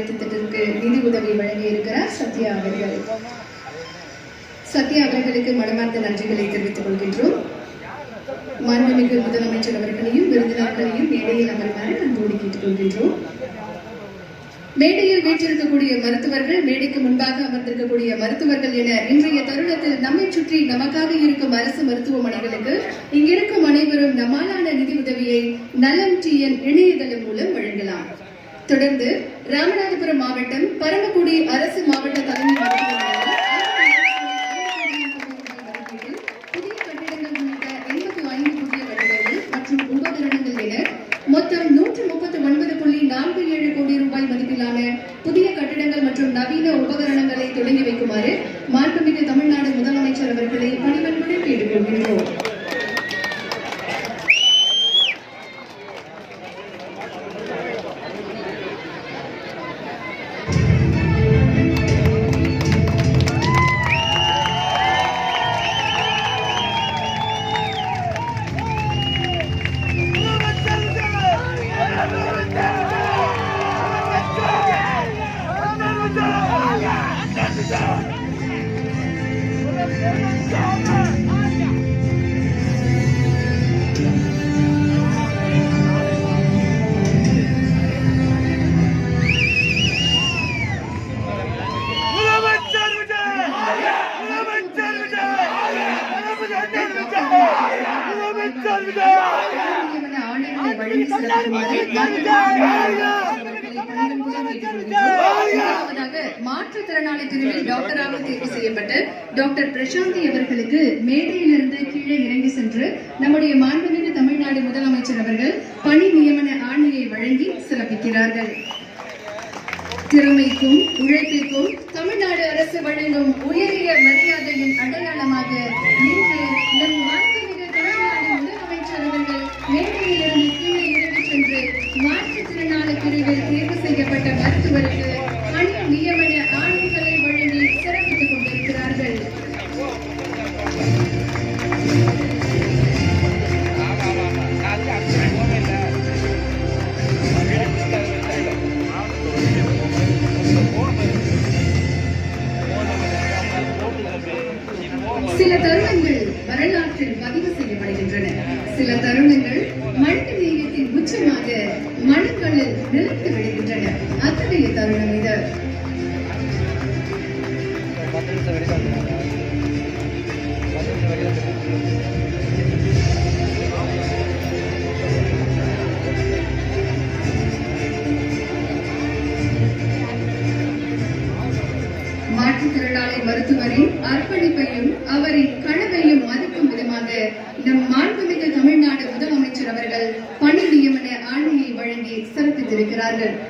திட்டத்திற்கு நிதி உதவி வழங்கி இருக்கிறார் சத்யா அவர்கள். சத்யா அவர்களுக்கு மனமார்ந்த நன்றிகளை தெரிவித்துக் கொள்கின்றோம். மாண்புமிகு முதலமைச்சர் அவர்களையும் விருந்தினர்களையும் மேடையில் அமருமாறு அன்போடு கேட்டுக் கொள்கின்றோம். மேடையில் வீற்றிருக்கக்கூடிய மருத்துவர்கள், மேடைக்கு முன்பாக அமர்ந்திருக்கக்கூடிய மருத்துவர்கள் என இன்றைய தருணத்தில் நம்மை சுற்றி நமக்காக இருக்கும் அரசு மருத்துவமனைகளுக்கு இங்கிருக்கும் அனைவரும் நம்மாலான நிதி உதவியை நலம் TN இணையதளம் மூலம் வழங்கலாம். தொடர்ந்து ராமநாதபுரம் மாவட்டம் பரமக்குடி அரசு மாவட்ட தலைமை மருத்துவமனையில் புதிய கட்டிடங்கள் உள்ளிட்ட 85 புதிய கட்டிடங்கள் மற்றும் உபகரணங்கள் என மொத்தம் 139.47 கோடி ரூபாய் மதிப்பிலான புதிய கட்டிடங்கள் மற்றும் நவீன உபகரணங்களை தொடங்கி வைக்குமாறு மாண்புமிகு தமிழ்நாடு முதலமைச்சர் அவர்களை பணிவன்புடன் கேட்டுக் கொள்கின்றோம். மாற்றுத்திறனாளி பிரிவில் டாக்டராக தேர்வு செய்யப்பட்டு டாக்டர் பிரசாந்தி அவர்களுக்கு மேடையிலிருந்து கீழே இறங்கி சென்று நம்முடைய மாண்புமிகு தமிழ்நாடு முதலமைச்சர் அவர்கள் பணி நியமன ஆணையை வழங்கி சிறப்பிக்கிறார்கள். திறமைக்கும் உழைப்பிற்கும் தமிழ்நாடு அரசு வழங்கும் உயரிய மரியாதையின் அடையாளமாக இன்று நம் மாண்புமிகு தமிழ்நாடு முதலமைச்சர் அவர்கள் மேடையிலிருந்து கீழே இறங்கி சென்று மாற்றுத்திறனாளி பிரிவில் தேர்வு செய்யப்பட்ட மருத்துவருக்கு பணி நியமன ஆணைகளை வழங்கி சிறப்பித்துக் கொண்டிருக்கிறார்கள். சில தருணங்கள் வரலாற்றில் பதிவு செய்யப்படுகின்றன. சில தருணங்கள் மனித நேயத்தின் உச்சமாக மனங்களில் நிலைத்து விடுகின்றன. அத்தகைய தருணம் இது. மாற்றுத்திறனாளி மருத்துவரின் அர்ப்பணிப்பையும் அவரின் கனவையும் மதிக்கும் விதமாக நம் மாண்புமிகு தமிழ்நாடு முதலமைச்சர் அவர்கள் பணி நியமன ஆணையை வழங்கி சிறப்பித்திருக்கிறார்கள்.